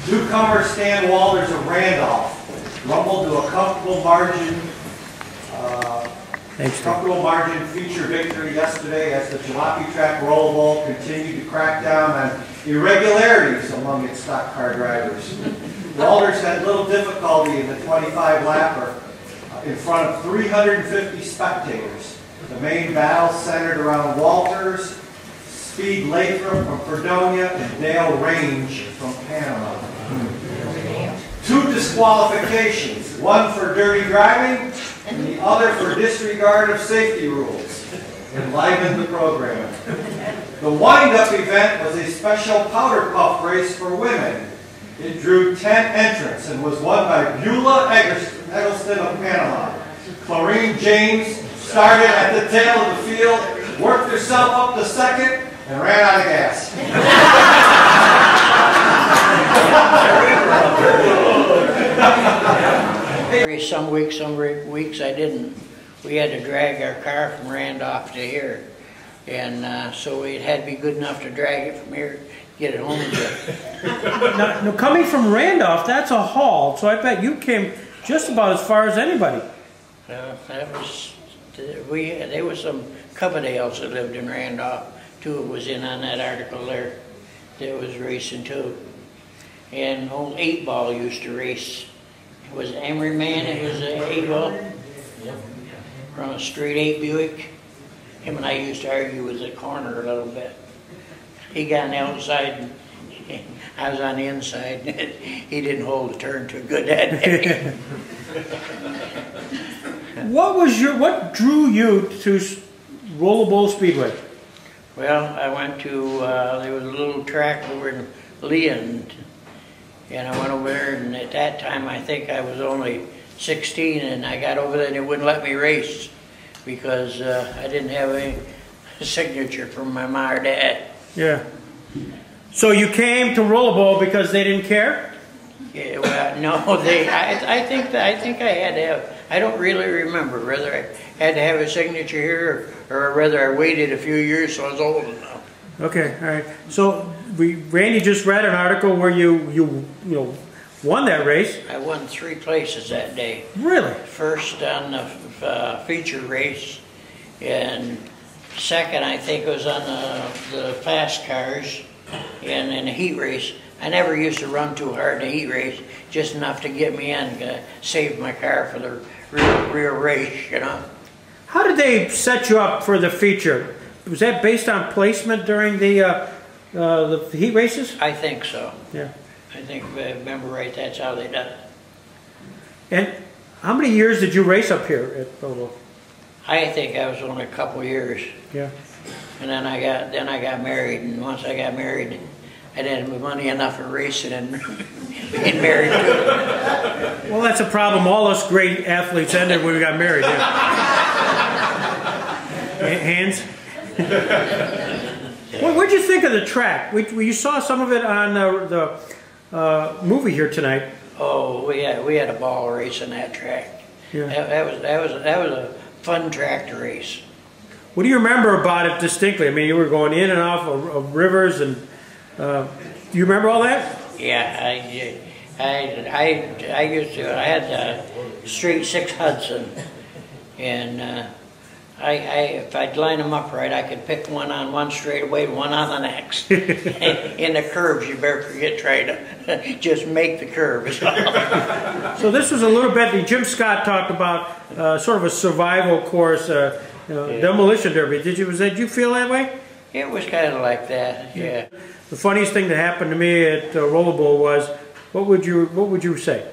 Newcomer Stan Walters of Randolph rumbled to a comfortable margin feature victory yesterday as the Jalopy Track Roll-O-Bowl continued to crack down on irregularities among its stock car drivers. Walters had little difficulty in the 25-lapper in front of 350 spectators. The main battle centered around Walters, Speed Lathrop from Fredonia, and Dale Range from Panama. 2 disqualifications, one for dirty driving and the other for disregard of safety rules, enlivened the program. The wind-up event was a special powder puff race for women. It drew 10 entrants and was won by Beulah Eggleston of Panama. Clarine James started at the tail of the field, worked herself up to second, and ran out of gas. Some weeks I didn't. We had to drag our car from Randolph to here. And so it had to be good enough to drag it from here, get it home again. Now, coming from Randolph, that's a haul, so I bet you came just about as far as anybody. There was some Coverdales that lived in Randolph, too. It was in on that article there. That was racing too. And old 8-Ball used to race. It was Emery Man, it was an 8-Ball. From a straight 8 Buick. Him and I used to argue with the corner a little bit. He got on the outside, and I was on the inside. He didn't hold the turn too good that day. What drew you to Roll-O-Bowl Speedway? Well, I went to, there was a little track over in Leon, and I went over there, and at that time I think I was only 16, and I got over there and they wouldn't let me race because I didn't have any signature from my mom or dad. Yeah. So you came to Roll-O-Bowl because they didn't care? Yeah, well, no, I think I had to have, I don't really remember whether I had to have a signature here or whether I waited a few years so I was old enough. Okay, all right. So Randy just read an article where you won that race. I won 3 places that day. Really? First on the feature race, and second I think it was on the fast cars, and in the heat race. I never used to run too hard in the heat race, just enough to get me in, save my car for the real race, you know. How did they set you up for the feature? Was that based on placement during the heat races? I think so. Yeah. I think, if I remember right, that's how they done it. And how many years did you race up here at Roll-O-Bowl? I think I was only a couple years. Yeah. And then I got married, and once I got married, I didn't have money enough for racing and being married too. Well, that's a problem all us great athletes ended when we got married. Yeah. Hands? What'd you think of the track? You saw some of it on the movie here tonight. Oh, we had a ball racing that track. Yeah. That was a fun track to race. What do you remember about it distinctly? I mean, you were going in and off of rivers, and do you remember all that? Yeah, I used to. I had the straight 6 Hudson, and if I'd line them up right, I could pick one on one straightaway, one on the next. In the curves, you better forget trying to just make the curve. So this was a little bit. Jim Scott talked about sort of a survival course, demolition derby. Did you feel that way? It was kind of like that. Yeah. The funniest thing that happened to me at Roll-O-Bowl was, what would you say?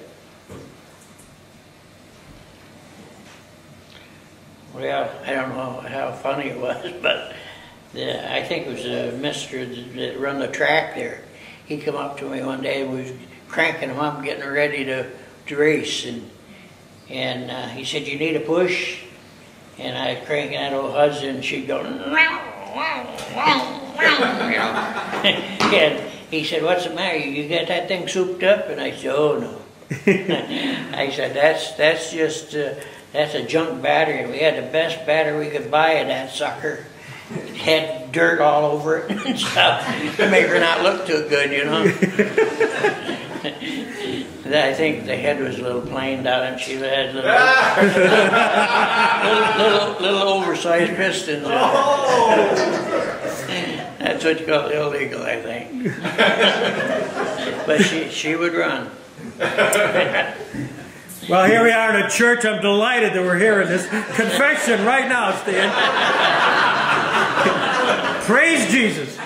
Well, I don't know how funny it was, but I think it was a mister that run the track there. He come up to me one day and we was cranking him up, getting ready to race, and he said, "You need a push?" And I cranking that old Hudson, and she'd go, and he said, "What's the matter? You got that thing souped up?" And I said, "Oh no." I said, that's a junk battery. We had the best battery we could buy of that sucker, had dirt all over it and stuff to make her not look too good, you know. I think the head was a little planed out, and she had little oversized pistons in it. That's what you call illegal, I think. But she would run. Well, here we are in a church. I'm delighted that we're hearing this confession right now, Stan. Praise Jesus.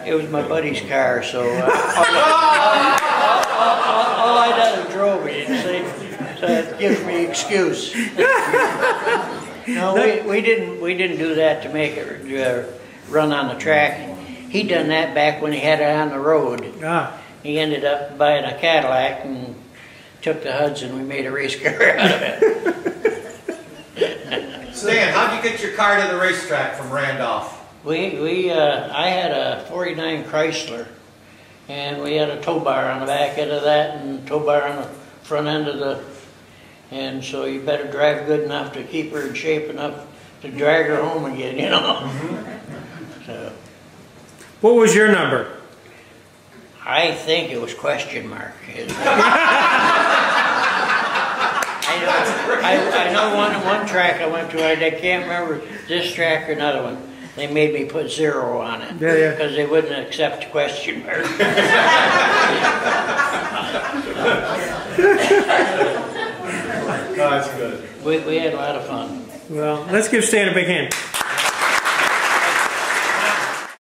It was my buddy's car, so all I done was drove it, so it gives me excuse. No, we didn't do that to make it run on the track. He done that back when he had it on the road. Ah. He ended up buying a Cadillac and took the Hudson. We made a race car out of it. Stan, how'd you get your car to the racetrack from Randolph? I had a 49 Chrysler, and we had a tow bar on the back end of that and tow bar on the front end of the, and so you better drive good enough to keep her in shape enough to drag her home again, you know. So, what was your number? I think it was question mark. I know one track I went to, I can't remember this track or another one. They made me put 0 on it because they wouldn't accept question mark. That's good. We had a lot of fun. Well, let's give Stan a big hand.